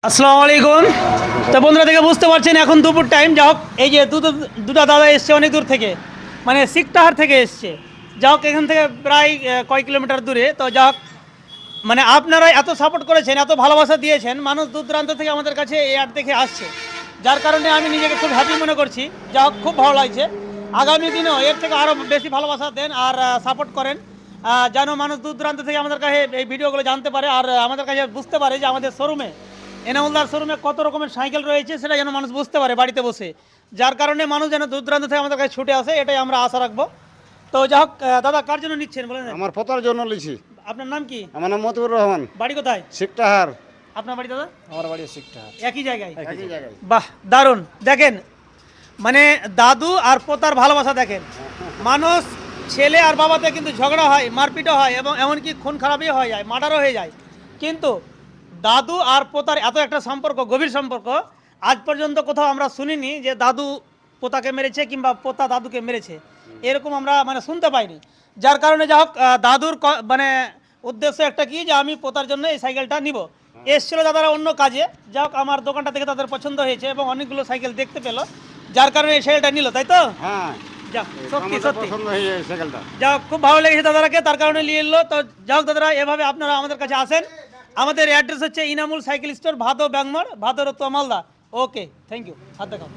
আসসালামু আলাইকুম। তো বন্ধুরা থেকে বুঝতে পারছেন এখন দুপুর টাইম। যা হোক, এই যে দুটা দাদা এসছে অনেক দূর থেকে, মানে সিকটাহার থেকে এসছে। যা হোক, এখান থেকে প্রায় কয়েক কিলোমিটার দূরে। তো যা হোক, মানে আপনারা এত সাপোর্ট করেছেন, এত ভালোবাসা দিয়েছেন, মানুষ দূর দূরান্ত থেকে আমাদের কাছে এই অ্যাড দেখে আসছে, যার কারণে আমি নিজেকে খুব হ্যাপি মনে করছি। যা হোক, খুব ভালো লাগছে। আগামী দিনেও এর থেকে আরও বেশি ভালোবাসা দেন আর সাপোর্ট করেন, যেন মানুষ দূর দূরান্ত থেকে আমাদের কাছে এই ভিডিওগুলো জানতে পারে আর আমাদের কাছে বুঝতে পারে যে আমাদের শোরুমে, এনামুলদার শোরুমে কত রকমের সাইকেল রয়েছে, সেটা যেন মানুষ বুঝতে পারে বাড়িতে বসে, যার কারণে মানুষ যেন দূর দূরান্ত থেকে আমাদের কাছে ছুটে আসে, এটাই আমরা আশা রাখবো। তো যা হোক, দাদা কার জন্য নিচ্ছেন বলেন? আমার পোতার জন্য লিছি। আপনার নাম কি? আমার নাম মতিউর রহমান। বাড়ি কোথায়? শিকটাহার। আপনার বাড়ি দাদা? আমার বাড়ি শিকটাহার। একই জায়গায়? একই জায়গায়। বাহ, দারুণ। দেখেন, মানে দাদু আর পোতার ভালোবাসা দেখেন। মানুষ ছেলে আর বাবাতে কিন্তু ঝগড়া হয়, মারপিটও হয়, এবং এমনকি খুন খারাপই হয়ে যায়, মার্ডারও হয়ে যায়, কিন্তু দাদু আর পোতার এত একটা সম্পর্ক, গভীর সম্পর্ক, আজ পর্যন্ত কোথাও আমরা শুনিনি যে দাদু পোতাকে মেরেছে কিংবা পোতা দাদুকে মেরেছে, এরকম আমরা মানে শুনতে পাইনি। যার কারণে যা হোক, দাদুর মানে উদ্দেশ্য একটা কি, যে আমি পোতার জন্য এই সাইকেলটা নিব। এসছিল দাদারা অন্য কাজে, যা হোক আমার দোকানটা থেকে তাদের পছন্দ হয়েছে এবং অনেকগুলো সাইকেল দেখতে পেলো, যার কারণে এই সাইকেলটা নিল, তাই তো? হ্যাঁ, যা সত্যি সত্যি পছন্দ হয়ে সাইকেলটা। যা হোক, খুব ভালো লেগেছে দাদারাকে, তার কারণে নিয়ে এলো। তো যা হোক দাদারা, এভাবে আপনারা আমাদের কাছে আসেন। আমাদের অ্যাড্রেস হচ্ছে ইনামুল সাইকেল স্টোর, ভাদো ব্যাংমোড়, Bhado Ratua, Malda. Okay, thank you. হাত দেখাও।